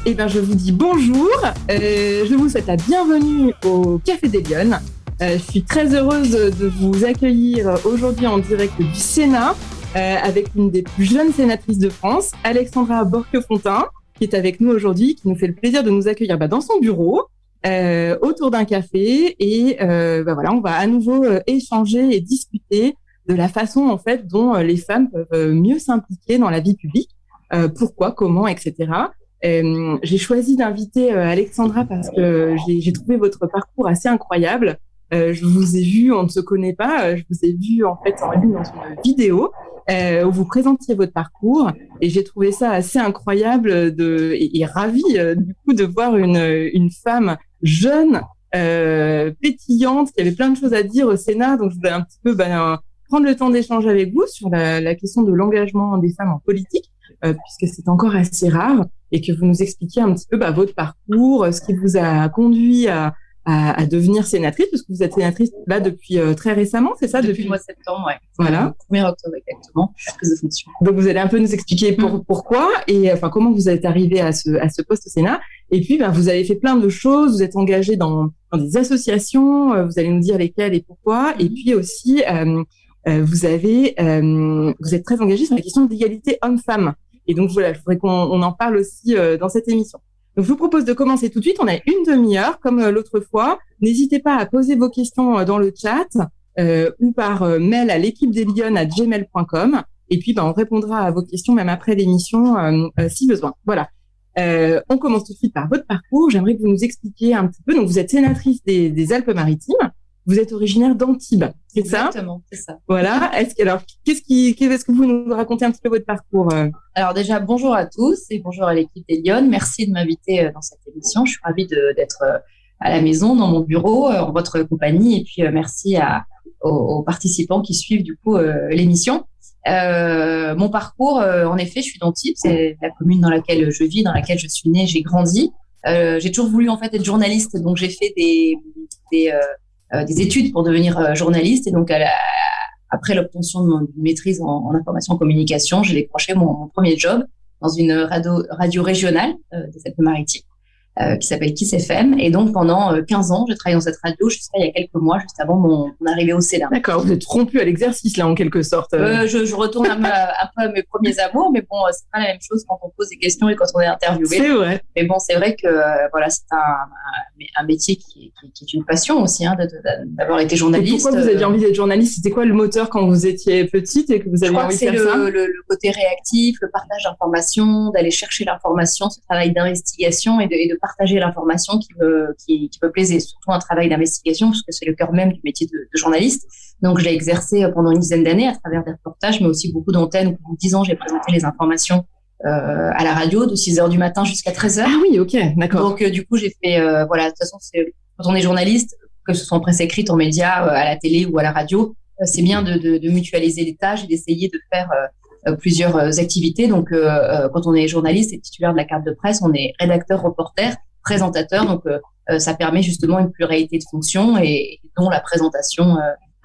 Eh bien, je vous dis bonjour. Je vous souhaite la bienvenue au Café des Lyonnes. Je suis très heureuse de vous accueillir aujourd'hui en direct du Sénat avec une des plus jeunes sénatrices de France, Alexandra Borchio-Fontimp, qui est avec nous aujourd'hui, qui nous fait le plaisir de nous accueillir dans son bureau autour d'un café. Et voilà, on va à nouveau échanger et discuter de la façon en fait dont les femmes peuvent mieux s'impliquer dans la vie publique, pourquoi, comment, etc. J'ai choisi d'inviter Alexandra parce que j'ai trouvé votre parcours assez incroyable. Je vous ai vu, on ne se connaît pas, je vous ai vu en fait en ligne dans une vidéo où vous présentiez votre parcours et j'ai trouvé ça assez incroyable et ravie du coup de voir une femme jeune, pétillante, qui avait plein de choses à dire au Sénat. Donc je voulais un petit peu prendre le temps d'échanger avec vous sur la question de l'engagement des femmes en politique, puisque c'est encore assez rare, et que vous nous expliquiez un petit peu votre parcours, ce qui vous a conduit à devenir sénatrice, parce que vous êtes sénatrice là depuis très récemment, c'est ça? Depuis le mois de septembre, ouais. Voilà. 1er octobre exactement, je suis prise de fonction. Donc vous allez un peu nous expliquer pourquoi et comment vous êtes arrivé à ce poste au Sénat. Et puis vous avez fait plein de choses, vous êtes engagé dans des associations, vous allez nous dire lesquelles et pourquoi. Et puis aussi vous êtes très engagé sur la question d'égalité homme-femme. Et donc voilà, je voudrais qu'on en parle aussi dans cette émission. Donc je vous propose de commencer tout de suite. On a une demi-heure comme l'autre fois. N'hésitez pas à poser vos questions dans le chat ou par mail à l'équipe-des-lyonnes@gmail.com. Et puis on répondra à vos questions même après l'émission si besoin. Voilà. On commence tout de suite par votre parcours. J'aimerais que vous nous expliquiez un petit peu. Donc vous êtes sénatrice des Alpes-Maritimes. Vous êtes originaire d'Antibes, c'est ça? Exactement, c'est ça. Voilà. Est-ce que vous nous racontez un petit peu votre parcours? Alors déjà, bonjour à tous et bonjour à l'équipe des Lyonnes. Merci de m'inviter dans cette émission. Je suis ravie d'être à la maison, dans mon bureau, en votre compagnie. Et puis, merci aux participants qui suivent du coup l'émission. Mon parcours, en effet, je suis d'Antibes. C'est la commune dans laquelle je vis, dans laquelle je suis née, j'ai grandi. J'ai toujours voulu en fait être journaliste, donc j'ai fait des études pour devenir journaliste. Et donc, après l'obtention de mon maîtrise en information communication, j'ai décroché mon premier job dans une radio régionale des Alpes-Maritimes qui s'appelle Kiss FM. Et donc, pendant 15 ans, j'ai travaillé dans cette radio jusqu'à il y a quelques mois, juste avant mon arrivée au Sénat. D'accord, vous êtes rompu à l'exercice, là, en quelque sorte. Je retourne un peu à mes premiers amours, mais bon, c'est pas la même chose quand on pose des questions et quand on est interviewé. C'est vrai. Mais bon, c'est vrai que voilà, c'est un métier qui est une passion aussi, d'avoir été journaliste. Et pourquoi vous aviez envie d'être journaliste? C'était quoi le moteur quand vous étiez petite et que vous aviez envie de faire ça? Je crois que c'est le côté réactif, le partage d'informations, d'aller chercher l'information, ce travail d'investigation et de partager l'information qui me plaisait, surtout un travail d'investigation, parce que c'est le cœur même du métier de journaliste. Donc, je l'ai exercé pendant une dizaine d'années à travers des reportages, mais aussi beaucoup d'antennes. Pendant 10 ans, j'ai présenté les informations à la radio de 6h du matin jusqu'à 13h. Ah oui, ok, d'accord. Donc, du coup, j'ai fait, de toute façon, quand on est journaliste, que ce soit en presse écrite, en médias, à la télé ou à la radio, c'est bien de mutualiser les tâches et d'essayer de faire plusieurs activités. Donc, quand on est journaliste et titulaire de la carte de presse, on est rédacteur, reporter, présentateur. Donc, ça permet justement une pluralité de fonctions et dont la présentation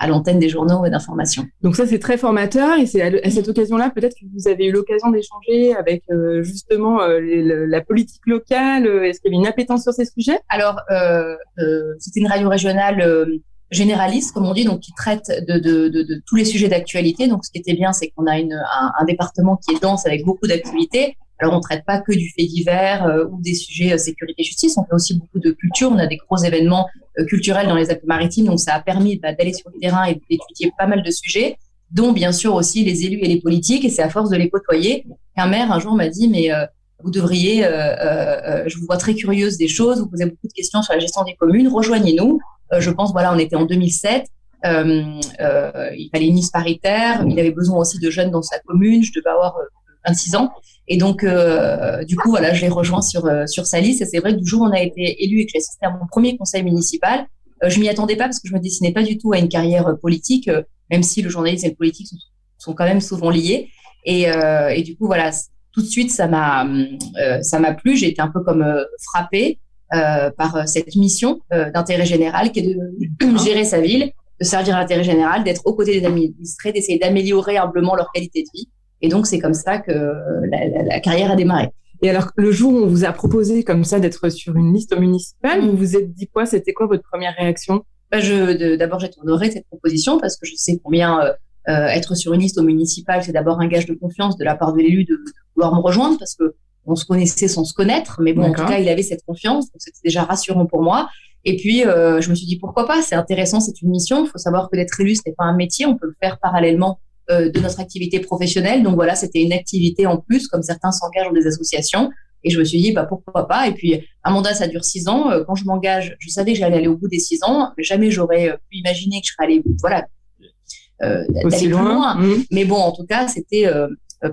à l'antenne des journaux et d'information. Donc ça, c'est très formateur et c'est à cette occasion-là, peut-être que vous avez eu l'occasion d'échanger avec justement la politique locale. Est-ce qu'il y avait une appétence sur ces sujets? Alors, c'était une radio régionale généraliste, comme on dit, donc qui traite de tous les sujets d'actualité. Donc, ce qui était bien, c'est qu'on a un département qui est dense avec beaucoup d'activités. Alors, on ne traite pas que du fait divers ou des sujets sécurité-justice. On fait aussi beaucoup de culture. On a des gros événements culturels dans les Alpes-Maritimes. Donc, ça a permis d'aller sur le terrain et d'étudier pas mal de sujets, dont bien sûr aussi les élus et les politiques. Et c'est à force de les côtoyer qu'un maire, un jour, m'a dit « Mais vous devriez, je vous vois très curieuse des choses, vous posez beaucoup de questions sur la gestion des communes, rejoignez-nous. » Je pense, voilà, on était en 2007. Il fallait une liste paritaire. Il avait besoin aussi de jeunes dans sa commune. Je devais avoir 26 ans. Et donc, du coup, voilà, je l'ai rejoint sur sa liste. Et c'est vrai que du jour où on a été élu et que j'ai assisté à mon premier conseil municipal, je m'y attendais pas parce que je me destinais pas du tout à une carrière politique, même si le journalisme et le politique sont quand même souvent liés. Et du coup, voilà, tout de suite, ça m'a plu. J'ai été un peu comme frappée par cette mission d'intérêt général qui est de gérer sa ville, de servir l'intérêt général, d'être aux côtés des administrés, d'essayer d'améliorer humblement leur qualité de vie. Et donc, c'est comme ça que la carrière a démarré. Et alors, le jour où on vous a proposé comme ça d'être sur une liste municipale, vous vous êtes dit quoi? C'était quoi votre première réaction? D'abord, j'étais honorée de cette proposition parce que je sais combien être sur une liste au municipal, c'est d'abord un gage de confiance de la part de l'élu de vouloir me rejoindre parce que on se connaissait sans se connaître, mais bon, en tout cas, il avait cette confiance, donc c'était déjà rassurant pour moi. Et puis, je me suis dit pourquoi pas, c'est intéressant, c'est une mission. Il faut savoir que d'être élu, ce n'est pas un métier, on peut le faire parallèlement de notre activité professionnelle. Donc voilà, c'était une activité en plus, comme certains s'engagent dans des associations. Et je me suis dit, pourquoi pas. Et puis, un mandat, ça dure 6 ans. Quand je m'engage, je savais que j'allais aller au bout des 6 ans. Jamais j'aurais pu imaginer que je serais allée, d'aller plus loin. Mais bon, en tout cas, c'était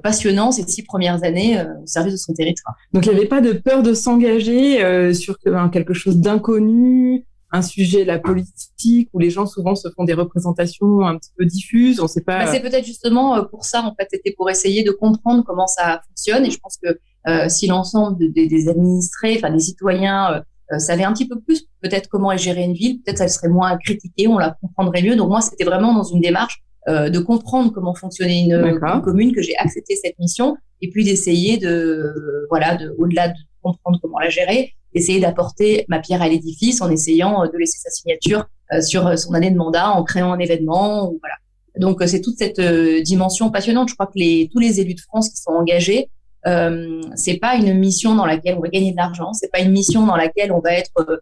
passionnant ces 6 premières années au service de son territoire. Donc, il n'y avait pas de peur de s'engager sur quelque chose d'inconnu, un sujet, la politique, où les gens souvent se font des représentations un petit peu diffuses, on sait pas. C'est peut-être justement pour ça, en fait, c'était pour essayer de comprendre comment ça fonctionne. Et je pense que si l'ensemble des administrés, enfin des citoyens, savaient un petit peu plus peut-être comment est gérée une ville, peut-être ça serait moins critiqué, on la comprendrait mieux. Donc moi, c'était vraiment dans une démarche de comprendre comment fonctionnait une commune que j'ai accepté cette mission, et puis d'essayer au-delà de comprendre comment la gérer, d'essayer d'apporter ma pierre à l'édifice en essayant de laisser sa signature sur son année de mandat, en créant un événement. Voilà. Donc c'est toute cette dimension passionnante. Je crois que tous les élus de France qui sont engagés, c'est pas une mission dans laquelle on va gagner de l'argent, c'est pas une mission dans laquelle on va être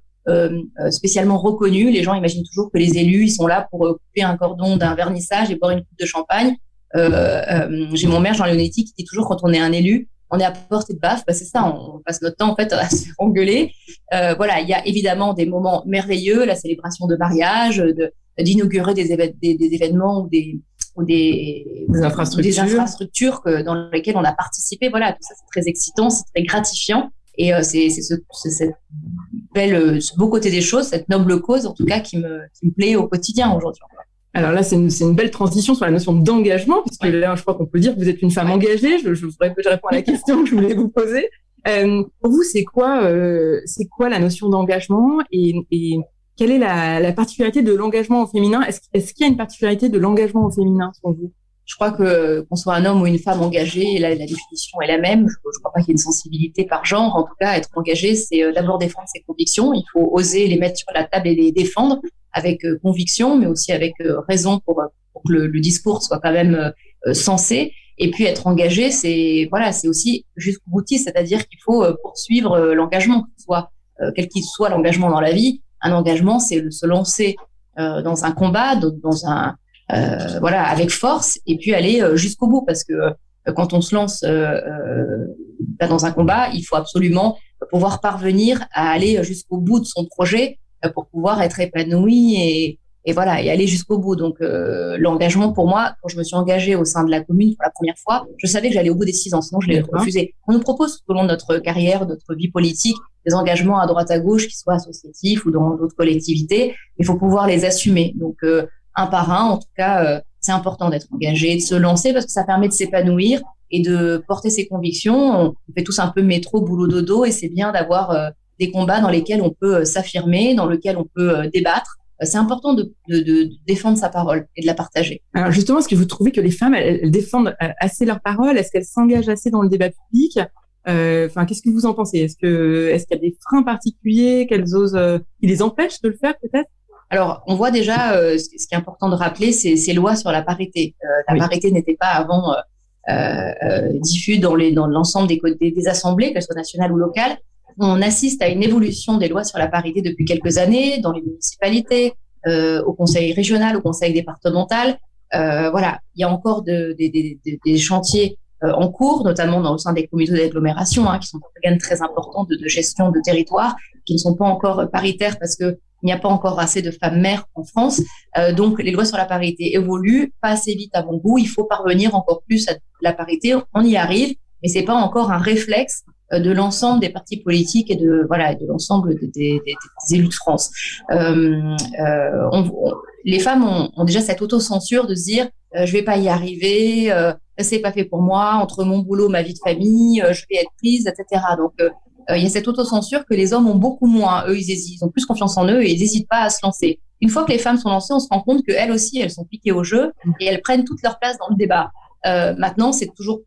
spécialement reconnu. Les gens imaginent toujours que les élus, ils sont là pour couper un cordon d'un vernissage et boire une coupe de champagne. J'ai mon maire Jean Leonetti qui dit toujours, quand on est un élu, on est à portée de baffe. C'est ça, on passe notre temps en fait à se faire engueuler. Voilà, il y a évidemment des moments merveilleux, la célébration de mariage, d'inaugurer des événements ou des infrastructures dans lesquelles on a participé. Voilà, tout ça c'est très excitant, c'est très gratifiant. Et c'est ce beau côté des choses, cette noble cause en tout cas qui me plaît au quotidien aujourd'hui. Alors là, c'est une belle transition sur la notion d'engagement, puisque là, je crois qu'on peut dire que vous êtes une femme engagée. Je voudrais que je réponde à la question que je voulais vous poser. Pour vous, c'est quoi la notion d'engagement et quelle est la particularité de l'engagement au féminin? Est-ce qu'il y a une particularité de l'engagement au féminin selon vous? Je crois qu'on soit un homme ou une femme engagée, la définition est la même. Je crois pas qu'il y ait une sensibilité par genre. En tout cas, être engagé, c'est d'abord défendre ses convictions. Il faut oser les mettre sur la table et les défendre avec conviction, mais aussi avec raison pour que le discours soit quand même sensé. Et puis être engagé, c'est aussi jusqu'au boutiste, c'est-à-dire qu'il faut poursuivre l'engagement, quel qu'il soit l'engagement dans la vie. Un engagement, c'est se lancer dans un combat, avec force, et puis aller jusqu'au bout, parce que quand on se lance dans un combat, il faut absolument pouvoir parvenir à aller jusqu'au bout de son projet pour pouvoir être épanoui et aller jusqu'au bout. Donc l'engagement pour moi, quand je me suis engagée au sein de la commune pour la première fois, je savais que j'allais au bout des 6 ans, sinon je l'ai refusé. On nous propose tout au long de notre carrière, de notre vie politique, des engagements à droite à gauche, qui soient associatifs ou dans d'autres collectivités. Il faut pouvoir les assumer. Donc un par un, en tout cas, c'est important d'être engagé, de se lancer, parce que ça permet de s'épanouir et de porter ses convictions. On fait tous un peu métro, boulot, dodo, et c'est bien d'avoir des combats dans lesquels on peut s'affirmer, dans lesquels on peut débattre. C'est important de défendre sa parole et de la partager. Alors justement, est-ce que vous trouvez que les femmes, elles défendent assez leur parole? Est-ce qu'elles s'engagent assez dans le débat public? Qu'est-ce que vous en pensez? Est-ce qu'il y a des freins particuliers qui les empêchent de le faire peut-être? Alors, on voit déjà, ce qui est important de rappeler, c'est ces lois sur la parité. Parité n'était pas avant diffuse dans l'ensemble des assemblées, qu'elles soient nationales ou locales. On assiste à une évolution des lois sur la parité depuis quelques années dans les municipalités, au conseil régional, au conseil départemental. Il y a encore des chantiers en cours, notamment au sein des communautés d'agglomération, qui sont des organes très importants de gestion de territoire, qui ne sont pas encore paritaires parce que il n'y a pas encore assez de femmes maires en France. Donc, les lois sur la parité évoluent, pas assez vite à mon goût. Il faut parvenir encore plus à la parité. On y arrive, mais c'est pas encore un réflexe de l'ensemble des partis politiques et de l'ensemble des élus de France. Les femmes ont déjà cette autocensure de se dire je vais pas y arriver, c'est pas fait pour moi, entre mon boulot, ma vie de famille, je vais être prise, etc. Donc il y a cette autocensure que les hommes ont beaucoup moins. Eux, ils ont plus confiance en eux et ils n'hésitent pas à se lancer. Une fois que les femmes sont lancées, on se rend compte qu'elles aussi, elles sont piquées au jeu et elles prennent toute leur place dans le débat. Maintenant, c'est toujours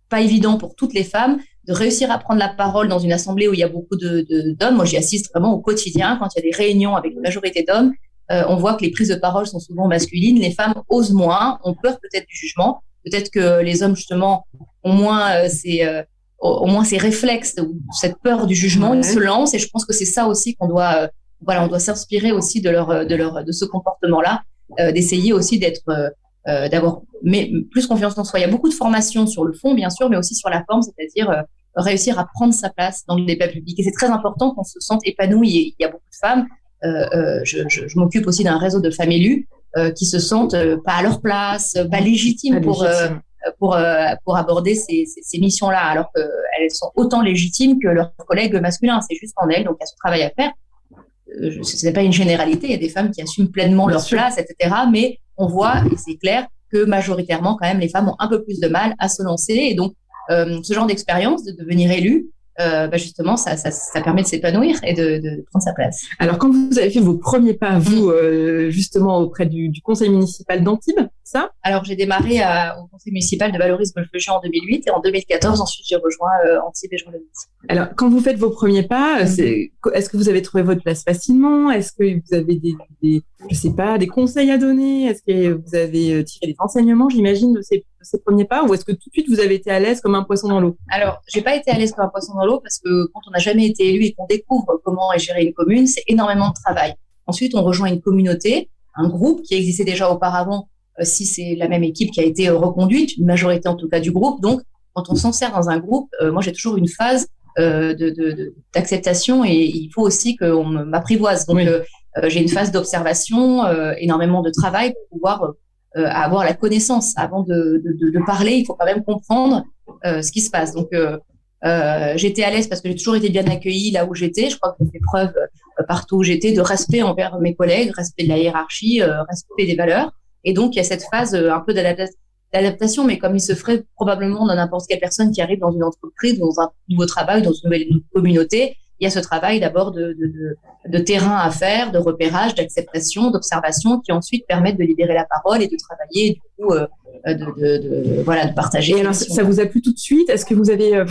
pas évident pour toutes les femmes réussir à prendre la parole dans une assemblée où il y a beaucoup d'hommes. Moi, j'y assiste vraiment au quotidien quand il y a des réunions avec une majorité d'hommes. On voit que les prises de parole sont souvent masculines. Les femmes osent moins, ont peur peut-être du jugement. Peut-être que les hommes, justement, ont moins ces réflexes ou cette peur du jugement. Ils se lancent et je pense que c'est ça aussi qu'on doit, on doit s'inspirer aussi de ce comportement-là, d'essayer aussi d'avoir plus confiance en soi. Il y a beaucoup de formations sur le fond, bien sûr, mais aussi sur la forme, c'est-à-dire réussir à prendre sa place dans le débat public. Et c'est très important qu'on se sente épanoui. Et il y a beaucoup de femmes. Je m'occupe aussi d'un réseau de femmes élues qui se sentent pas à leur place, pas légitimes pour aborder ces missions-là, alors qu'elles sont autant légitimes que leurs collègues masculins. C'est juste en elles, donc il y a ce travail à faire. Ce n'est pas une généralité, il y a des femmes qui assument pleinement leur place, etc. Mais on voit, et c'est clair, que majoritairement, quand même, les femmes ont un peu plus de mal à se lancer. Et donc, ce genre d'expérience, de devenir élue, justement, ça permet de s'épanouir et de prendre sa place. Alors, quand vous avez fait vos premiers pas, vous, justement, auprès du conseil municipal d'Antibes, ça? Alors, j'ai démarré au conseil municipal de Valoris-Golfe-Jean en 2008 et en 2014, ensuite, j'ai rejoint Antibes et Jean-Levis. Alors, quand vous faites vos premiers pas, est-ce que vous avez trouvé votre place facilement? Est-ce que vous avez des conseils à donner? Est-ce que vous avez tiré des enseignements, j'imagine, de ces premiers pas? Ou est-ce que tout de suite, vous avez été à l'aise comme un poisson dans l'eau? Alors, j'ai pas été à l'aise comme un poisson dans l'eau parce que quand on n'a jamais été élu et qu'on découvre comment est gérée une commune, c'est énormément de travail. Ensuite, on rejoint une communauté, un groupe qui existait déjà auparavant, si c'est la même équipe qui a été reconduite, une majorité en tout cas du groupe. Donc, quand on s'insère dans un groupe, moi, j'ai toujours une phase d'acceptation et il faut aussi qu'on m'apprivoise. Donc, j'ai une phase d'observation, énormément de travail pour pouvoir avoir la connaissance. Avant de parler, il faut quand même comprendre ce qui se passe. Donc, j'étais à l'aise parce que j'ai toujours été bien accueillie là où j'étais. Je crois que j'ai fait preuve partout où j'étais de respect envers mes collègues, respect de la hiérarchie, respect des valeurs. Et donc, il y a cette phase un peu d'adaptation, mais comme il se ferait probablement dans n'importe quelle personne qui arrive dans une entreprise, dans un nouveau travail, dans une nouvelle communauté. Il y a ce travail d'abord de terrain à faire, de repérage, d'acceptation, d'observation, qui ensuite permettent de libérer la parole et de travailler, et du coup, de partager. Et alors, ça vous a plu tout de suite? Est-ce que vous avez,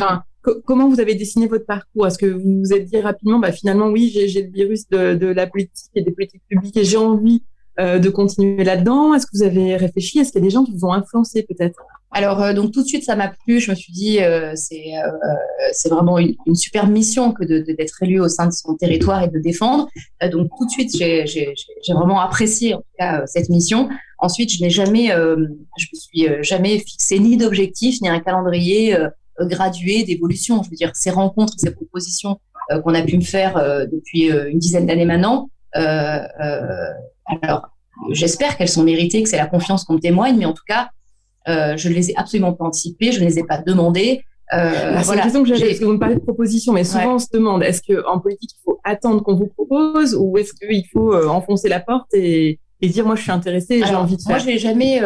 comment vous avez dessiné votre parcours? Est-ce que vous vous êtes dit rapidement, finalement, oui, j'ai le virus de la politique et des politiques publiques et j'ai envie de continuer là-dedans? Est-ce que vous avez réfléchi? Est-ce qu'il y a des gens qui vous ont influencé peut-être? Alors, donc tout de suite, ça m'a plu. Je me suis dit, c'est vraiment une super mission que d'être élu au sein de son territoire et de défendre. Donc tout de suite, j'ai vraiment apprécié en tout cas cette mission. Ensuite, je me suis jamais fixé ni d'objectif ni un calendrier gradué d'évolution. Je veux dire, ces rencontres, ces propositions qu'on a pu me faire depuis une dizaine d'années maintenant. Alors, j'espère qu'elles sont méritées, que c'est la confiance qu'on me témoigne, mais en tout cas, je ne les ai absolument pas anticipées, je ne les ai pas demandées. C'est une question que j'avais, parce que vous me parlez de propositions, mais souvent on se demande, est-ce qu'en politique, il faut attendre qu'on vous propose ou est-ce qu'il faut enfoncer la porte et dire, moi, je suis intéressée, j'ai envie de faire? Moi, je n'ai jamais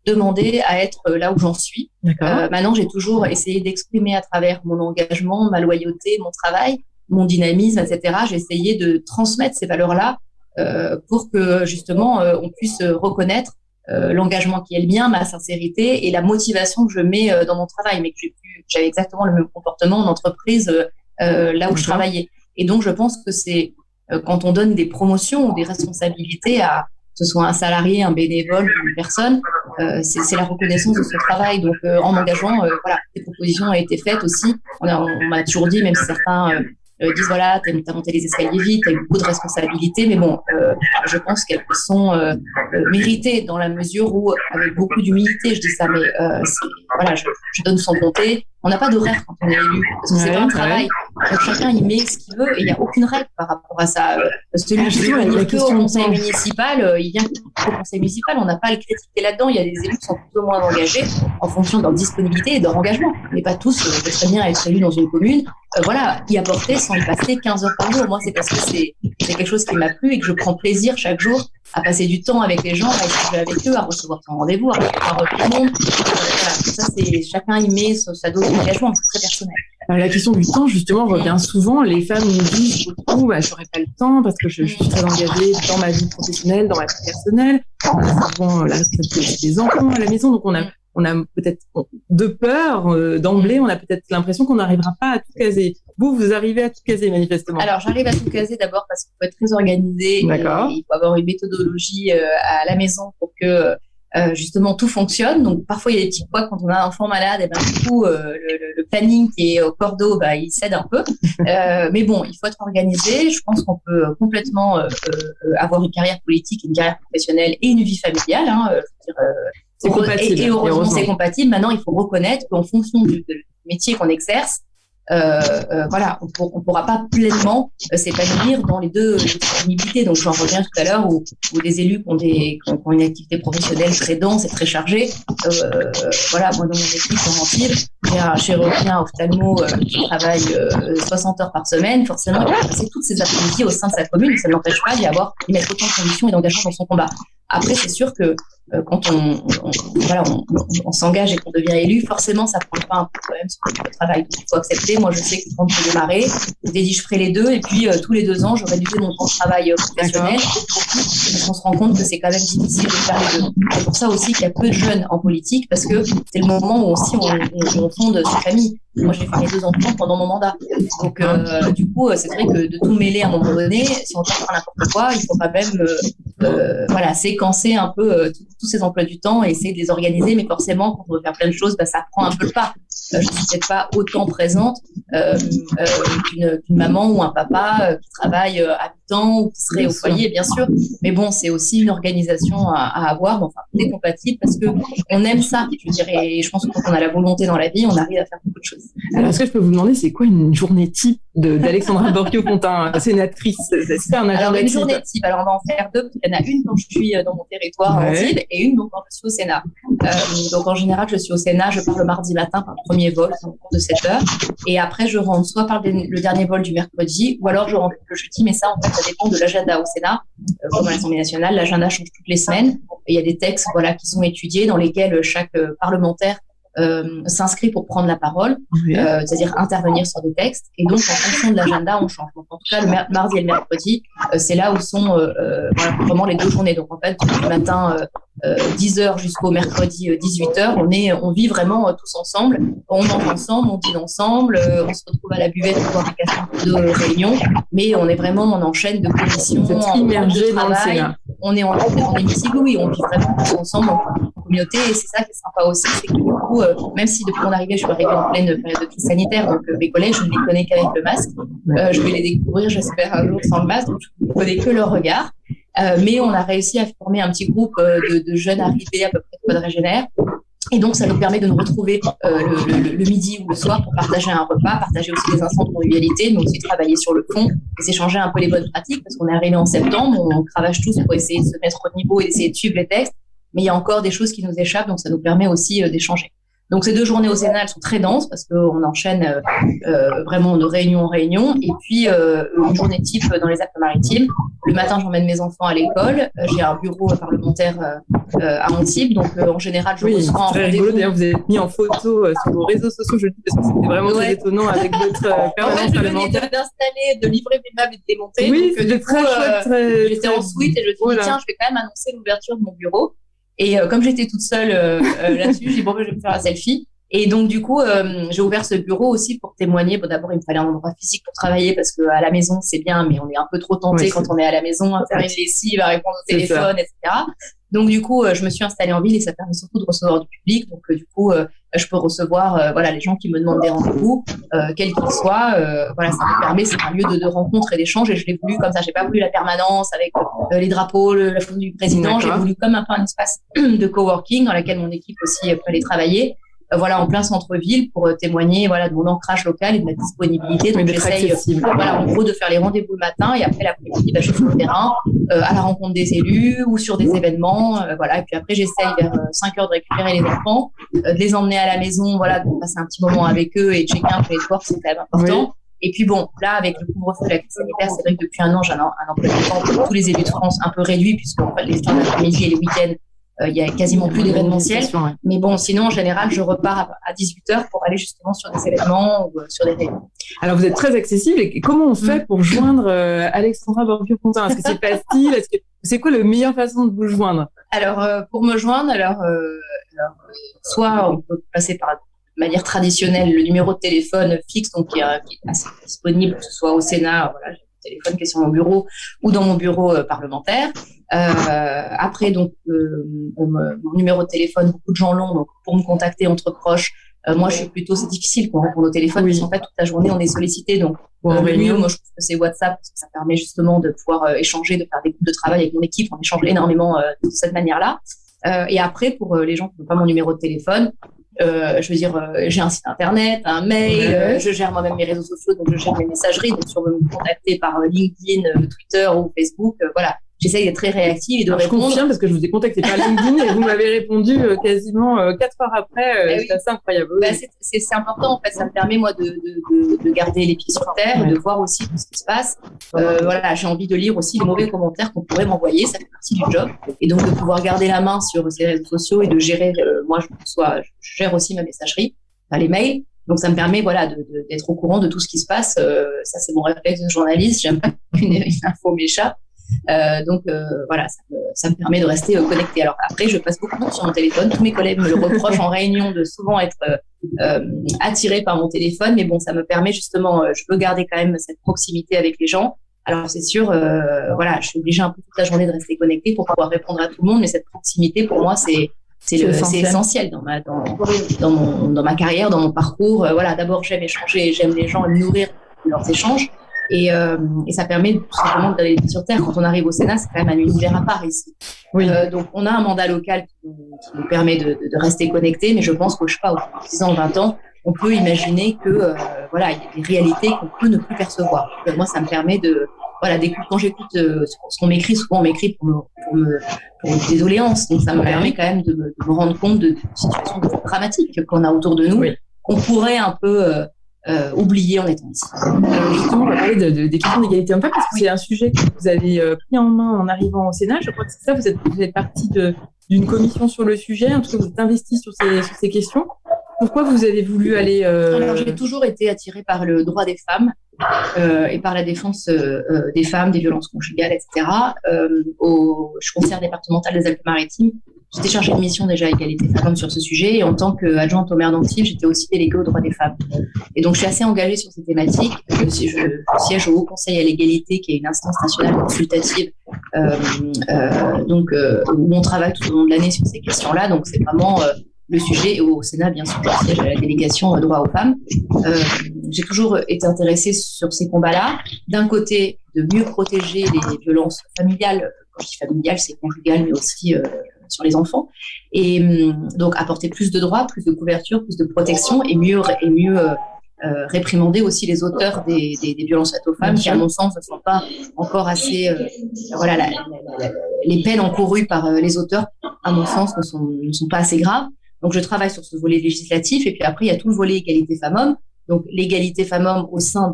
demandé à être là où j'en suis. Maintenant, j'ai toujours essayé d'exprimer à travers mon engagement, ma loyauté, mon travail, mon dynamisme, etc. J'ai essayé de transmettre ces valeurs-là pour que justement on puisse reconnaître l'engagement qui est le mien, ma sincérité et la motivation que je mets dans mon travail, mais que j'avais exactement le même comportement en entreprise là où je travaillais. Et donc je pense que c'est quand on donne des promotions ou des responsabilités à que ce soit un salarié, un bénévole, une personne, c'est la reconnaissance de son travail. Donc en m'engageant, des propositions ont été faites aussi. On m'a toujours dit, même si certains disent voilà, t'as monté les escaliers vite, t'as eu beaucoup de responsabilités, mais bon, je pense qu'elles sont méritées dans la mesure où, avec beaucoup d'humilité, je dis ça, mais je donne sans compter. On n'a pas d'horaire quand on est élu, parce que c'est pas un travail. Donc chacun y met ce qu'il veut et il n'y a aucune règle par rapport à ça. Celui qui veut venir qu'au conseil municipal, il vient au conseil municipal. On n'a pas à le critiquer là-dedans. Il y a des élus qui sont plus ou moins engagés en fonction de leur disponibilité et de leur engagement. Mais pas tous très bien être élus dans une commune. Y apporter sans y passer 15 heures par jour. Moi, c'est parce que c'est quelque chose qui m'a plu et que je prends plaisir chaque jour à passer du temps avec les gens, à échanger avec eux, à recevoir son rendez-vous, à voir tout le monde. Ça, c'est chacun y met sa dose d'engagement, c'est très personnel. La question du temps, justement, revient souvent. Les femmes nous disent beaucoup, j'aurais pas le temps parce que je suis très engagée dans ma vie professionnelle, dans ma vie personnelle. On a souvent la responsabilité des enfants à la maison, donc on on a peut-être de peur d'emblée, on a peut-être l'impression qu'on n'arrivera pas à tout caser. Vous arrivez à tout caser manifestement. Alors, j'arrive à tout caser d'abord parce qu'il faut être très organisé. D'accord. Et il faut avoir une méthodologie à la maison pour que justement tout fonctionne. Donc parfois il y a des petits couacs quand on a un enfant malade, et ben du coup le planning qui est au cordeau, il cède un peu. Mais bon, il faut être organisé. Je pense qu'on peut complètement avoir une carrière politique, une carrière professionnelle et une vie familiale. C'est compatible. Et heureusement c'est compatible. Maintenant, il faut reconnaître qu'en fonction du métier qu'on exerce, on pourra pas pleinement s'épanouir dans les deux disponibilités. Donc j'en reviens tout à l'heure où des élus qui ont une activité professionnelle très dense et très chargée. Moi dans mon équipe formation, j'ai un chirurgien ophtalmo qui travaille 60 heures par semaine. Forcément, il va passer toutes ses après-midi au sein de sa commune. Ça ne l'empêche pas d'y mettre autant de conditions et d'engagement dans son combat. Après, c'est sûr que quand on s'engage et qu'on devient élu, forcément, ça prend pas un peu quand même sur le travail. Donc, il faut accepter. Moi, je sais que quand je vais démarrer, je dis je ferai les deux, et puis tous les 2 ans, je réduisais mon temps de travail professionnel. On se rend compte que c'est quand même difficile de faire les deux. C'est pour ça aussi qu'il y a peu de jeunes en politique, parce que c'est le moment où aussi on fonde sa famille. Moi, j'ai fait mes 2 enfants pendant mon mandat. Donc, du coup, c'est vrai que de tout mêler à un moment donné, si on tente faire n'importe quoi, il faut quand même séquencer un peu tous ces emplois du temps et essayer de les organiser. Mais forcément, quand on veut faire plein de choses, ça prend un peu le pas. Je ne suis peut-être pas autant présente qu'une maman ou un papa qui travaille à mi-temps ou qui serait au foyer, bien sûr. Mais bon, c'est aussi une organisation à avoir. Enfin, c'est compatible parce que on aime ça. Je dirais, et je pense que quand on a la volonté dans la vie, on arrive à faire beaucoup de choses. Alors, est-ce que je peux vous demander, c'est quoi une journée type d'Alexandra Borchio-Fontimp, sénatrice? C'est un agenda Alors, une type. journée type, alors on va en faire 2. Il y en a une quand je suis dans mon territoire en ville et une quand je suis au Sénat. Donc, en général, je suis au Sénat, je pars le mardi matin par le premier vol, c'est un cours de 7 heures. Et après, je rentre soit par le dernier vol du mercredi, ou alors je rentre le jeudi. Mais ça, en fait, ça dépend de l'agenda au Sénat. Comme à l'Assemblée nationale, l'agenda change toutes les semaines. Et il y a des textes qui sont étudiés dans lesquels chaque parlementaire s'inscrit pour prendre la parole, c'est-à-dire intervenir sur des textes. Et donc, en fonction de l'agenda, on change. Donc, en tout cas, le mardi et le mercredi, c'est là où sont vraiment les 2 journées. Donc, en fait, du matin 10h jusqu'au mercredi 18h, on vit vraiment tous ensemble. On mange ensemble, on dîne ensemble, on se retrouve à la buvette pour boire un café de réunion. Mais on est vraiment en chaîne de commissions, en immergé dans le Sénat. On est en hémicycle, oui, on vit vraiment tous ensemble en communauté. Et c'est ça qui est sympa aussi, c'est que du coup, même si depuis mon arrivée, je suis arrivée en pleine période de crise sanitaire, donc mes collègues, je ne les connais qu'avec le masque. Je vais les découvrir, j'espère, un jour sans le masque, donc je ne connais que leur regard. Mais on a réussi à former un petit groupe de jeunes arrivés à peu près de quadragénaires. Et donc, ça nous permet de nous retrouver le midi ou le soir pour partager un repas, partager aussi des instants de convivialité, mais aussi travailler sur le fond et s'échanger un peu les bonnes pratiques, parce qu'on est arrivé en septembre, on cravache tous pour essayer de se mettre au niveau et d'essayer de suivre les textes, mais il y a encore des choses qui nous échappent, donc ça nous permet aussi d'échanger. Donc, ces 2 journées au Sénat, elles sont très denses parce qu'on enchaîne vraiment de réunion en réunion. Et puis, une journée type dans les Alpes-Maritimes. Le matin, j'emmène mes enfants à l'école. J'ai un bureau parlementaire à Antibes. Donc, en général, je reçois en rendez-vous. C'est rigolo. D'ailleurs, vous êtes mis en photo sur vos réseaux sociaux. Je le dis parce que c'était vraiment très étonnant avec votre permanence parlementaire. Je venais d'installer, de livrer mes meubles et de démonter. Oui, c'était très chouette. J'étais en suite et je me suis dit, tiens, je vais quand même annoncer l'ouverture de mon bureau. Et comme j'étais toute seule là-dessus, j'ai dit bon, je vais me faire un selfie. Et donc du coup, j'ai ouvert ce bureau aussi pour témoigner. Bon, d'abord, il me fallait un endroit physique pour travailler parce que à la maison c'est bien, mais on est un peu trop tenté quand on est à la maison à faire une lessive, à répondre au téléphone, etc. Donc du coup, je me suis installée en ville et ça permet surtout de recevoir du public. Donc du coup, je peux recevoir les gens qui me demandent des rendez-vous, quels qu'ils soient. Ça me permet, c'est un lieu de rencontre et d'échange. Et je l'ai voulu comme ça. J'ai pas voulu la permanence avec les drapeaux, la photo du président. J'ai voulu comme un peu un espace de coworking dans lequel mon équipe aussi peut aller travailler. En plein centre-ville pour témoigner de mon ancrage local et de ma disponibilité. Donc j'essaye en gros de faire les rendez-vous le matin et après l'après-midi je suis sur le terrain à la rencontre des élus ou sur des événements et puis après j'essaye vers 5h de récupérer les enfants, de les emmener à la maison de passer un petit moment avec eux et checker un peu les devoirs, c'est quand même important. Et puis bon, là, avec le couvre-feu de la crise sanitaire, c'est vrai que depuis 1 an, j'ai un emploi du temps pour tous les élus de France un peu réduit puisque les temps d'après-midi et les week-ends, il y a quasiment plus d'événementiel. Mais bon, sinon, en général, je repars à 18h pour aller justement sur des événements ou sur des réunions. Alors, vous êtes très accessible. Et comment on fait pour joindre Alexandra Borchio-Fontimp? Est-ce que c'est facile? C'est quoi la meilleure façon de vous joindre? Alors, pour me joindre, soit on peut passer par de manière traditionnelle le numéro de téléphone fixe, donc qui est assez disponible, que ce soit au Sénat, voilà, j'ai le téléphone qui est sur mon bureau ou dans mon bureau parlementaire. Après, donc, mon numéro de téléphone, beaucoup de gens l'ont, donc pour me contacter entre proches. Moi, c'est difficile qu'on réponde au téléphone, parce qu'en fait, toute la journée, on est sollicité. Donc, le mieux, moi, je trouve que c'est WhatsApp, parce que ça permet justement de pouvoir échanger, de faire des groupes de travail avec mon équipe. On échange énormément de cette manière-là. Et après, pour les gens qui n'ont pas mon numéro de téléphone, je veux dire, j'ai un site internet, un mail, je gère moi-même mes réseaux sociaux, donc je gère mes messageries. Donc, si on veut me contacter par LinkedIn, Twitter ou Facebook, voilà. J'essaye d'être très réactive et de répondre. Je confirme parce que je vous ai contacté par LinkedIn et vous m'avez répondu quasiment 4 heures après. C'est assez incroyable. C'est important, en fait. Ça me permet, moi, de garder les pieds sur terre, de voir aussi tout ce qui se passe. Voilà, j'ai envie de lire aussi les mauvais commentaires qu'on pourrait m'envoyer. Ça fait partie du job. Et donc, de pouvoir garder la main sur ces réseaux sociaux et de gérer, moi, je gère aussi ma messagerie, les mails. Donc, ça me permet, voilà, d'être au courant de tout ce qui se passe. Ça, c'est mon réflexe de journaliste. J'aime pas qu'une info m'échappe. Donc voilà, ça me permet de rester connecté. Alors après, je passe beaucoup de temps sur mon téléphone. Tous mes collègues me le reprochent en réunion de souvent être attirés par mon téléphone, mais bon, ça me permet justement, je peux garder quand même cette proximité avec les gens. Alors c'est sûr, voilà, je suis obligée un peu toute la journée de rester connectée pour pouvoir répondre à tout le monde, mais cette proximité pour moi c'est essentiel dans ma carrière, dans mon parcours. Voilà, d'abord j'aime échanger, j'aime les gens, nourrir leurs échanges. Et ça permet tout simplement d'aller sur terre. Quand on arrive au Sénat, c'est quand même un univers à part ici. Oui. Donc, on a un mandat local qui nous permet de rester connectés, mais je pense que, je sais pas, au 10 ans, 20 ans, on peut imaginer que, voilà, il y a des réalités qu'on peut ne plus percevoir. Moi, ça me permet quand j'écoute ce qu'on m'écrit, souvent on m'écrit pour des doléances. Donc, ça me permet quand même de me rendre compte de situations dramatiques qu'on a autour de nous, qu'on pourrait un peu oublié en étant ici. Alors justement, on va parler des questions d'égalité homme-femme parce que c'est un sujet que vous avez pris en main en arrivant au Sénat. Je crois que c'est ça, vous êtes partie d'une commission sur le sujet, en tout cas vous êtes investi sur ces questions. Pourquoi vous avez voulu aller... Alors j'ai toujours été attirée par le droit des femmes et par la défense des femmes, des violences conjugales, etc. Je suis conseillère départementale des Alpes-Maritimes. J'étais chargée de mission déjà égalité femmes sur ce sujet et en tant qu'adjointe au maire d'Antibes, j'étais aussi déléguée aux droits des femmes. Et donc je suis assez engagée sur ces thématiques. Je siège au Haut Conseil à l'égalité, qui est une instance nationale consultative, où on travaille tout au long de l'année sur ces questions-là. Donc c'est vraiment le sujet. Et au Sénat, bien sûr, je siège à la délégation droit aux femmes. J'ai toujours été intéressée sur ces combats-là. D'un côté, de mieux protéger les violences familiales. Quand je dis familiales, c'est conjugal, mais aussi sur les enfants, et donc apporter plus de droits, plus de couverture, plus de protection, et mieux réprimander aussi les auteurs des violences faites aux femmes, qui à mon sens ne sont pas encore assez, les peines encourues par les auteurs, à mon sens, ne sont pas assez graves. Donc je travaille sur ce volet législatif, et puis après il y a tout le volet égalité femmes-hommes. Donc l'égalité femmes-hommes au sein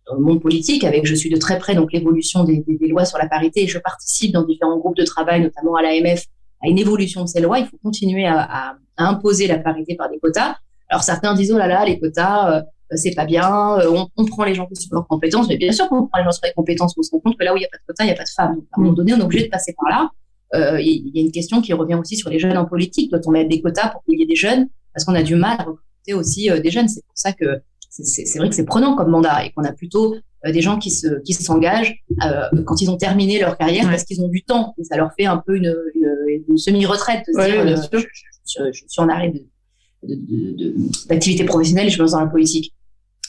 dans le monde politique, je suis de très près donc l'évolution des lois sur la parité, et je participe dans différents groupes de travail, notamment à l'AMF, à une évolution de ces lois. Il faut continuer à imposer la parité par des quotas. Alors certains disent oh là là, les quotas c'est pas bien, on prend les gens sur leurs compétences, mais bien sûr qu'on prend les gens sur les compétences, on se rend compte que là où il n'y a pas de quotas, il n'y a pas de femmes. Donc à un moment donné, on est obligé de passer par là. Il y a une question qui revient aussi sur les jeunes en politique. Doit-on mettre des quotas pour qu'il y ait des jeunes? Parce qu'on a du mal à recruter aussi des jeunes. C'est pour ça que c'est vrai que c'est prenant comme mandat et qu'on a plutôt des gens qui s'engagent quand ils ont terminé leur carrière parce qu'ils ont du temps. Et ça leur fait un peu une semi-retraite de se dire je suis en arrêt d'activité professionnelle et je me lance dans la politique.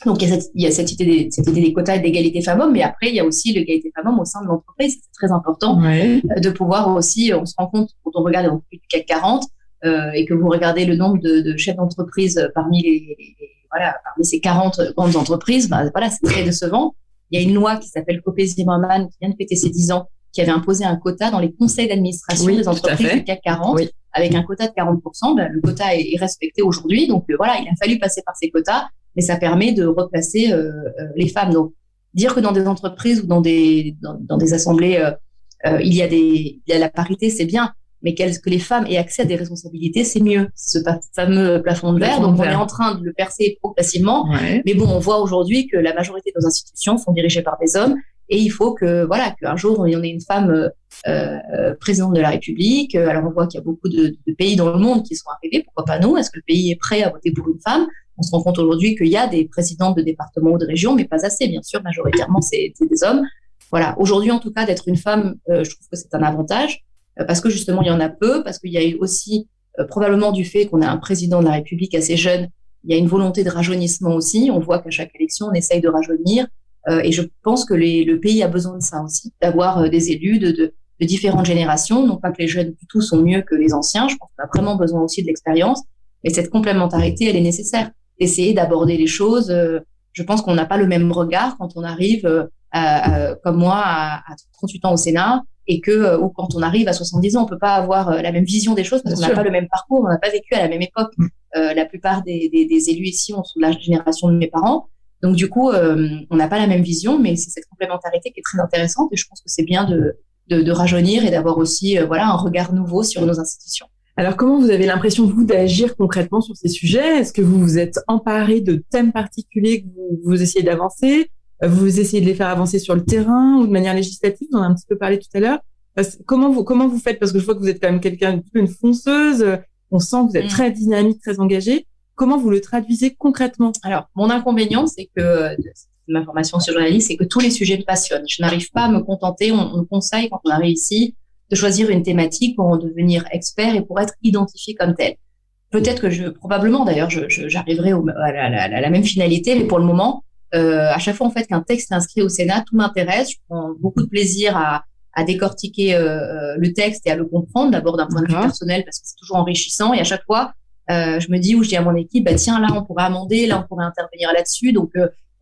Donc il y a cette idée des quotas et d'égalité femmes-hommes, mais après il y a aussi l'égalité femmes-hommes au sein de l'entreprise. C'est très important de pouvoir aussi, on se rend compte quand on regarde l'entreprise du CAC 40 et que vous regardez le nombre de chefs d'entreprise parmi ces 40 grandes entreprises, c'est très décevant. Il y a une loi qui s'appelle Copé-Zimmermann qui vient de fêter ses 10 ans, qui avait imposé un quota dans les conseils d'administration des entreprises du CAC 40, avec un quota de 40%. Le quota est respecté aujourd'hui, donc il a fallu passer par ces quotas, mais ça permet de replacer les femmes. Donc, dire que dans des entreprises ou dans des assemblées, il y a la parité, c'est bien, mais que les femmes aient accès à des responsabilités, c'est mieux. Ce fameux plafond de verre, donc on est en train de le percer progressivement. Mais bon, on voit aujourd'hui que la majorité de nos institutions sont dirigées par des hommes Et il faut qu'un jour, on ait une femme présidente de la République. Alors, on voit qu'il y a beaucoup de pays dans le monde qui sont arrivés. Pourquoi pas nous? Est-ce que le pays est prêt à voter pour une femme? On se rend compte aujourd'hui qu'il y a des présidentes de départements ou de régions, mais pas assez, bien sûr. Majoritairement, c'est des hommes. Voilà. Aujourd'hui, en tout cas, d'être une femme, je trouve que c'est un avantage parce que justement, il y en a peu, parce qu'il y a eu aussi probablement du fait qu'on a un président de la République assez jeune. Il y a une volonté de rajeunissement aussi. On voit qu'à chaque élection, on essaye de rajeunir. Et je pense que le pays a besoin de ça aussi, d'avoir des élus de différentes générations. Non pas que les jeunes du tout sont mieux que les anciens. Je pense qu'on a vraiment besoin aussi de l'expérience. Et cette complémentarité, elle est nécessaire. Essayer d'aborder les choses. Je pense qu'on n'a pas le même regard quand on arrive, comme moi, à 38 ans au Sénat, et ou quand on arrive à 70 ans, on peut pas avoir la même vision des choses parce qu'on n'a pas le même parcours, on n'a pas vécu à la même époque. La plupart des élus ici sont de la génération de mes parents. Donc, du coup, on n'a pas la même vision, mais c'est cette complémentarité qui est très intéressante et je pense que c'est bien de rajeunir et d'avoir aussi, un regard nouveau sur nos institutions. Alors, comment vous avez l'impression, vous, d'agir concrètement sur ces sujets? Est-ce que vous vous êtes emparé de thèmes particuliers que vous essayez d'avancer? Vous essayez de les faire avancer sur le terrain ou de manière législative? On en a un petit peu parlé tout à l'heure. Comment vous faites? Parce que je vois que vous êtes quand même quelqu'un, une fonceuse. On sent que vous êtes très dynamique, très engagée. Comment vous le traduisez concrètement? Alors, mon inconvénient, c'est que ma formation sur journaliste, c'est que tous les sujets me passionnent. Je n'arrive pas à me contenter. On conseille, quand on arrive ici, de choisir une thématique pour en devenir expert et pour être identifié comme tel. Peut-être que probablement d'ailleurs, j'arriverai à la même finalité, mais pour le moment, à chaque fois en fait qu'un texte est inscrit au Sénat, tout m'intéresse. Je prends beaucoup de plaisir à décortiquer le texte et à le comprendre, d'abord d'un point de vue personnel parce que c'est toujours enrichissant. Et à chaque fois, je me dis ou je dis à mon équipe, tiens, là on pourrait amender, là on pourrait intervenir là-dessus. Donc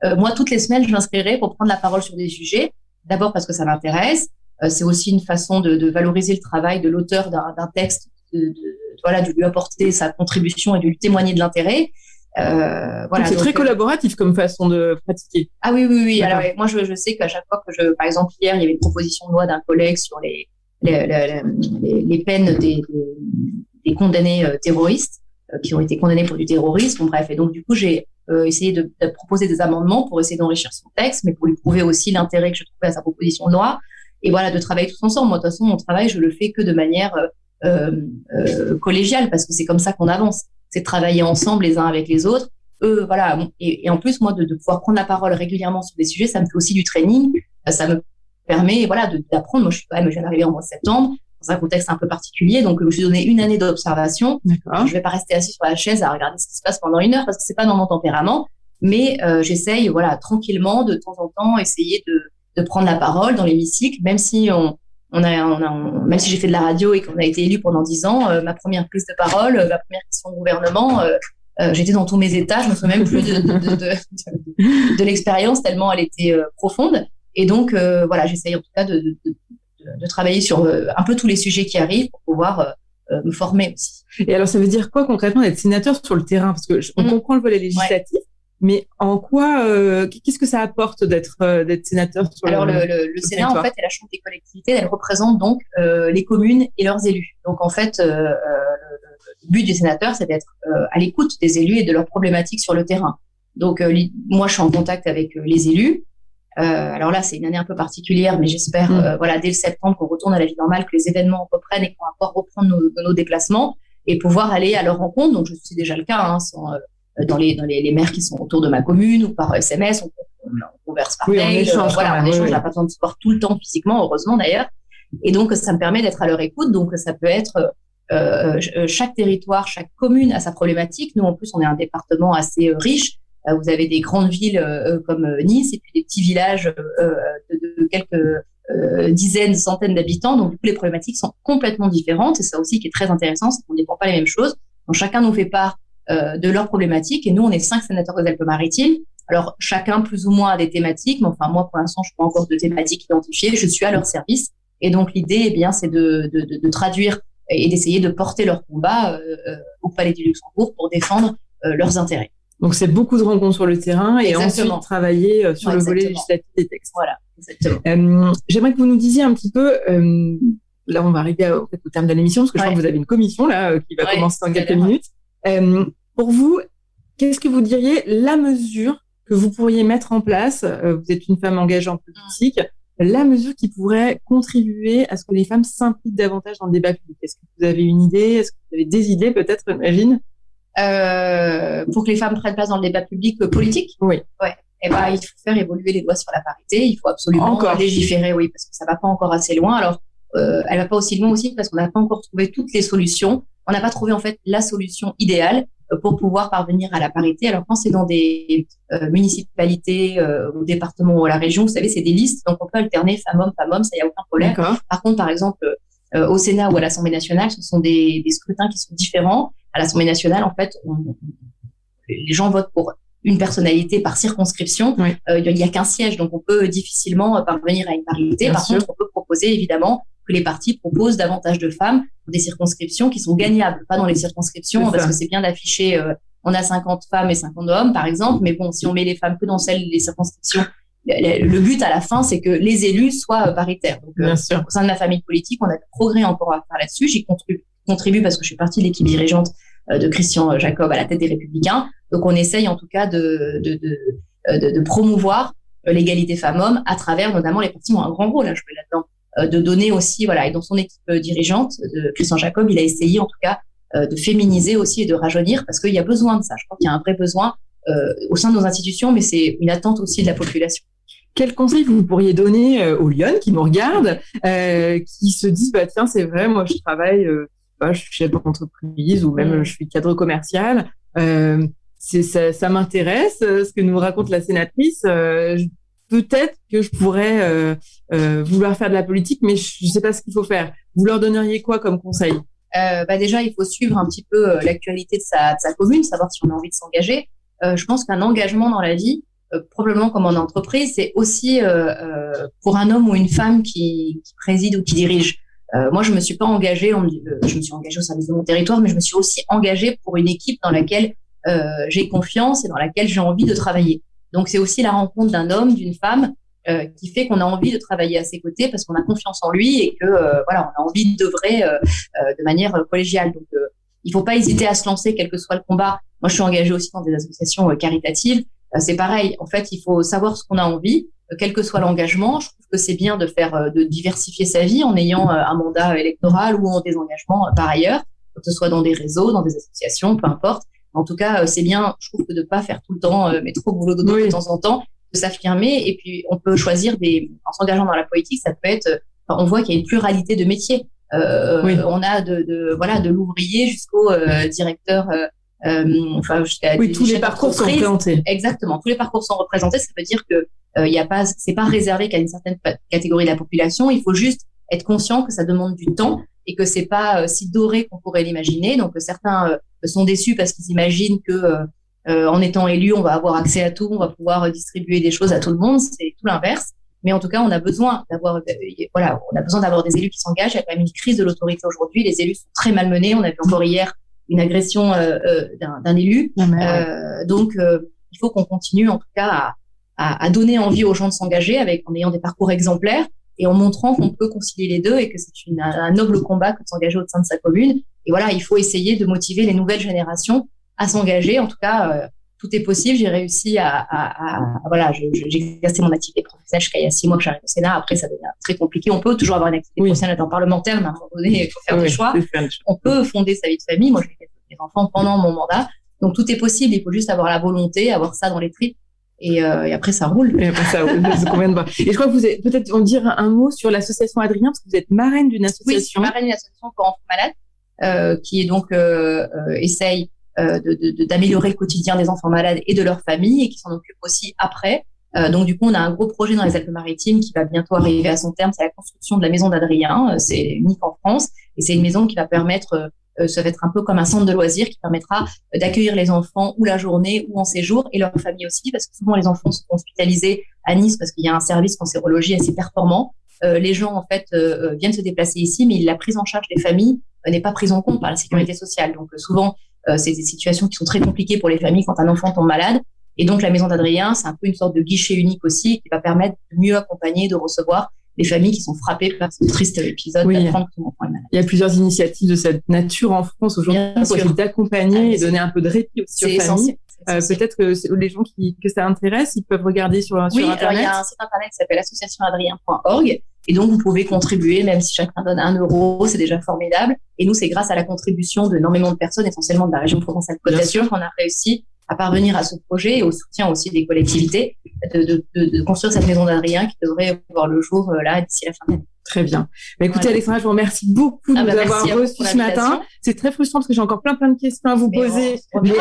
moi, toutes les semaines, je m'inscrirai pour prendre la parole sur des sujets. D'abord parce que ça m'intéresse. C'est aussi une façon de valoriser le travail de l'auteur d'un texte, de lui apporter sa contribution et de lui témoigner de l'intérêt. C'est très collaboratif comme façon de pratiquer. Ah oui. Alors, moi, je sais qu'à chaque fois que par exemple, hier, il y avait une proposition de loi d'un collègue sur les peines des condamnés terroristes qui ont été condamnés pour du terrorisme. Bon, bref. Et donc, du coup, j'ai essayé de proposer des amendements pour essayer d'enrichir son texte, mais pour lui prouver aussi l'intérêt que je trouvais à sa proposition de loi. Et voilà, de travailler tous ensemble. Moi, de toute façon, mon travail, je le fais que de manière collégiale parce que c'est comme ça qu'on avance. C'est de travailler ensemble les uns avec les autres. Et en plus, moi, de pouvoir prendre la parole régulièrement sur des sujets, ça me fait aussi du training. Ça me permet, d'apprendre. Moi, je viens d'arriver en mois de septembre dans un contexte un peu particulier. Donc, je me suis donné une année d'observation. D'accord. Je vais pas rester assis sur la chaise à regarder ce qui se passe pendant une heure parce que c'est pas dans mon tempérament. Mais j'essaye, tranquillement, de temps en temps, essayer de prendre la parole dans l'hémicycle, même si même si j'ai fait de la radio et qu'on a été élu pendant 10 ans, ma première prise de parole, ma première question de gouvernement, j'étais dans tous mes états, je me souviens même plus de l'expérience tellement elle était profonde. Et donc, j'essaye en tout cas de travailler sur un peu tous les sujets qui arrivent pour pouvoir me former aussi. Et alors, ça veut dire quoi concrètement d'être sénateur sur le terrain? Parce que on comprend le volet législatif. Mais en quoi, qu'est-ce que ça apporte d'être sénateur sur Alors, le Sénat, en fait, est la Chambre des collectivités. Elle représente donc les communes et leurs élus. Donc, en fait, le but du sénateur, c'est d'être à l'écoute des élus et de leurs problématiques sur le terrain. Donc, moi, je suis en contact avec les élus. Alors là, c'est une année un peu particulière, mais j'espère, dès le septembre, qu'on retourne à la vie normale, que les événements reprennent et qu'on va pouvoir reprendre nos déplacements et pouvoir aller à leur rencontre. Donc, c'est déjà le cas, dans les maires qui sont autour de ma commune ou par SMS, on converse par mail, on échange, on n'a pas besoin de se voir tout le temps physiquement, heureusement d'ailleurs. Et donc, ça me permet d'être à leur écoute. Donc, ça peut être chaque territoire, chaque commune a sa problématique. Nous, en plus, on est un département assez riche. Vous avez des grandes villes comme Nice et puis des petits villages de quelques dizaines, centaines d'habitants. Donc, du coup, les problématiques sont complètement différentes. C'est ça aussi qui est très intéressant, c'est qu'on ne dépend pas les mêmes choses. Donc, chacun nous fait part de leurs problématiques. Et nous, on est 5 sénateurs des Alpes-Maritimes. Alors, chacun plus ou moins a des thématiques, mais enfin, moi, pour l'instant, je n'ai pas encore de thématiques identifiées. Je suis à leur service. Et donc, l'idée, c'est de traduire et d'essayer de porter leur combat au Palais du Luxembourg pour défendre leurs intérêts. Donc, c'est beaucoup de rencontres sur le terrain et ensuite travailler sur le volet législatif des textes. Voilà, exactement. J'aimerais que vous nous disiez un petit peu, là, on va arriver au terme de l'émission, parce que je crois que vous avez une commission là qui va commencer dans quelques minutes. Pour vous, qu'est-ce que vous diriez la mesure que vous pourriez mettre en place? Vous êtes une femme engagée en politique. la mesure qui pourrait contribuer à ce que les femmes s'impliquent davantage dans le débat public? Est-ce que vous avez une idée? Est-ce que vous avez des idées peut-être, j'imagine? Pour que les femmes prennent place dans le débat public politique? Oui. Ouais. Eh ben, il faut faire évoluer les lois sur la parité. Il faut absolument légiférer, oui, parce que ça va pas encore assez loin. Alors, elle va pas aussi loin aussi parce qu'on n'a pas encore trouvé toutes les solutions. On n'a pas trouvé en fait la solution idéale pour pouvoir parvenir à la parité. Alors, quand c'est dans des municipalités, au département ou à la région, vous savez, c'est des listes, donc on peut alterner femmes-hommes, ça y a aucun problème. D'accord. Par contre, par exemple, au Sénat ou à l'Assemblée nationale, ce sont des scrutins qui sont différents. À l'Assemblée nationale, en fait, les gens votent pour une personnalité par circonscription. Oui. Il y a qu'un siège, donc on peut difficilement parvenir à une parité. Par contre, on peut proposer évidemment que les partis proposent davantage de femmes pour des circonscriptions qui sont gagnables, pas dans les circonscriptions, parce que c'est bien d'afficher on a 50 femmes et 50 hommes, par exemple, mais bon, si on met les femmes que dans les circonscriptions, le but à la fin, c'est que les élus soient paritaires. Donc, au sein de ma famille politique, on a des progrès encore à faire là-dessus. J'y contribue parce que je suis partie de l'équipe dirigeante de Christian Jacob à la tête des Républicains. Donc, on essaye en tout cas de promouvoir l'égalité femmes-hommes à travers notamment les partis ont un grand rôle à jouer là-dedans. De donner aussi, voilà, et dans son équipe dirigeante, de Christian Jacob, il a essayé en tout cas de féminiser aussi et de rajeunir parce qu'il y a besoin de ça. Je crois qu'il y a un vrai besoin au sein de nos institutions, mais c'est une attente aussi de la population. Quel conseil vous pourriez donner aux Lyonnes qui nous regardent, qui se disent bah tiens c'est vrai, moi je travaille, je suis chef d'entreprise ou même je suis cadre commercial, ça m'intéresse ce que nous raconte la sénatrice. Peut-être que je pourrais vouloir faire de la politique, mais je ne sais pas ce qu'il faut faire. Vous leur donneriez quoi comme conseil? Déjà, il faut suivre un petit peu l'actualité de sa commune, savoir si on a envie de s'engager. Je pense qu'un engagement dans la vie, probablement comme en entreprise, c'est aussi pour un homme ou une femme qui préside ou qui dirige. Moi, je me suis pas engagée, je me suis engagée au service de mon territoire, mais je me suis aussi engagée pour une équipe dans laquelle j'ai confiance et dans laquelle j'ai envie de travailler. Donc, c'est aussi la rencontre d'un homme, d'une femme, qui fait qu'on a envie de travailler à ses côtés parce qu'on a confiance en lui et que voilà, on a envie d'œuvrer de manière collégiale. Donc, il faut pas hésiter à se lancer, quel que soit le combat. Moi, je suis engagée aussi dans des associations caritatives. C'est pareil. En fait, il faut savoir ce qu'on a envie, quel que soit l'engagement. Je trouve que c'est bien de diversifier sa vie en ayant un mandat électoral ou en des engagements par ailleurs, que ce soit dans des réseaux, dans des associations, peu importe. En tout cas, c'est bien, je trouve, que de pas faire tout le temps, mais trop boulot dodo de temps en temps, de s'affirmer. Et puis, on peut choisir en s'engageant dans la politique, ça peut être, on voit qu'il y a une pluralité de métiers. On a de l'ouvrier jusqu'au directeur, jusqu'à tous les parcours sont représentés. Exactement, tous les parcours sont représentés. Ça veut dire que c'est pas réservé qu'à une certaine catégorie de la population. Il faut juste être conscient que ça demande du temps et que c'est pas si doré qu'on pourrait l'imaginer. Donc certains sont déçus parce qu'ils imaginent que en étant élu, on va avoir accès à tout, on va pouvoir distribuer des choses à tout le monde. C'est tout l'inverse. Mais en tout cas, on a besoin d'avoir des élus qui s'engagent. Il y a quand même une crise de l'autorité aujourd'hui. Les élus sont très malmenés. On a vu encore hier une agression d'un élu. Donc, il faut qu'on continue en tout cas à donner envie aux gens de s'engager en ayant des parcours exemplaires et en montrant qu'on peut concilier les deux et que c'est un noble combat que de s'engager au sein de sa commune. Et voilà, il faut essayer de motiver les nouvelles générations à s'engager. En tout cas, tout est possible. J'ai réussi j'ai exercé mon activité professionnelle jusqu'à il y a 6 mois que j'arrive au Sénat. Après, ça devient très compliqué. On peut toujours avoir une activité professionnelle en parlementaire, mais à un moment donné, il faut faire des choix. On peut fonder sa vie de famille. Moi, j'ai fait des enfants pendant mon mandat. Donc, tout est possible. Il faut juste avoir la volonté, avoir ça dans les tripes. Et après, ça roule. Et après, ça roule. C'est combien de bras. Et je crois que vous avez peut-être en dire un mot sur l'association Adrien, parce que vous êtes marraine d'une association. Oui, je suis marraine d'une association pour enfants malades, qui est donc essaye d'améliorer le quotidien des enfants malades et de leurs familles et qui s'en occupe aussi après. Donc, du coup, on a un gros projet dans les Alpes-Maritimes qui va bientôt arriver à son terme. C'est la construction de la maison d'Adrien. C'est unique en France et c'est une maison qui va permettre ça va être un peu comme un centre de loisirs qui permettra d'accueillir les enfants ou la journée ou en séjour et leurs familles aussi, parce que souvent les enfants sont hospitalisés à Nice parce qu'il y a un service cancérologie assez performant. Les gens en fait viennent se déplacer ici, mais la prise en charge des familles n'est pas prise en compte par la sécurité sociale. Donc souvent c'est des situations qui sont très compliquées pour les familles quand un enfant tombe malade. Et donc la maison d'Adrien, c'est un peu une sorte de guichet unique aussi qui va permettre de mieux accompagner, de recevoir les familles qui sont frappées par ce triste épisode d'apprendre que son enfant est malade. Il y a plusieurs initiatives de cette nature en France aujourd'hui pour essayer d'accompagner et donner un peu de répit aussi aux familles. Peut-être que les gens que ça intéresse, ils peuvent regarder sur Internet. Alors il y a un site internet qui s'appelle associationadrien.org et donc vous pouvez contribuer, même si chacun donne 1 euro, c'est déjà formidable. Et nous, c'est grâce à la contribution d'énormément de personnes, essentiellement de la région Provence-Alpes-Côte d'Azur, qu'on a réussi à parvenir à ce projet et au soutien aussi des collectivités de construire cette maison d'Adrien qui devrait voir le jour là d'ici la fin de l'année. Très bien. Écoutez, Alexandra, je vous remercie beaucoup de nous avoir reçus ce matin. C'est très frustrant parce que j'ai encore plein de questions à vous poser. Mais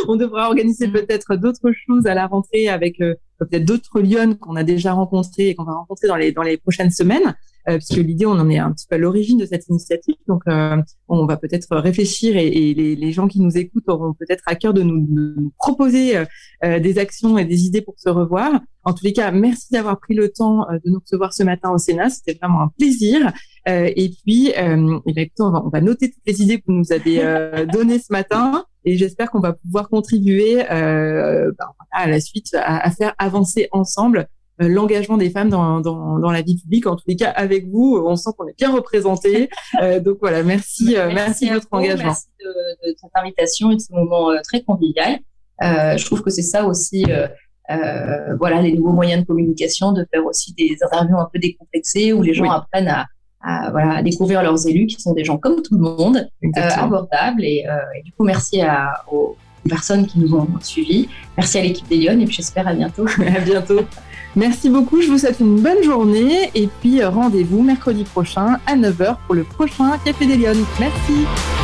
on devra organiser peut-être d'autres choses à la rentrée avec peut-être d'autres Lyonnes qu'on a déjà rencontrées et qu'on va rencontrer dans les prochaines semaines. Puisque l'idée, on en est un petit peu à l'origine de cette initiative. Donc, on va peut-être réfléchir et les gens qui nous écoutent auront peut-être à cœur de nous proposer des actions et des idées pour se revoir. En tous les cas, merci d'avoir pris le temps de nous recevoir ce matin au Sénat. C'était vraiment un plaisir. Et puis, écoutez, on va noter toutes les idées que vous nous avez données ce matin. Et j'espère qu'on va pouvoir contribuer à la suite à faire avancer ensemble l'engagement des femmes dans la vie publique. En tous les cas, avec vous, on sent qu'on est bien représentés. Donc voilà, merci de votre engagement. Merci de cette invitation et de ce moment très convivial. Je trouve que c'est ça aussi, les nouveaux moyens de communication, de faire aussi des interviews un peu décomplexées où les gens apprennent à découvrir leurs élus qui sont des gens comme tout le monde, abordables. Et du coup, merci aux personnes qui nous ont suivis. Merci à l'équipe des Lyonnes et puis j'espère à bientôt. À bientôt. Merci beaucoup, je vous souhaite une bonne journée et puis rendez-vous mercredi prochain à 9h pour le prochain Café des Lyonnes. Merci.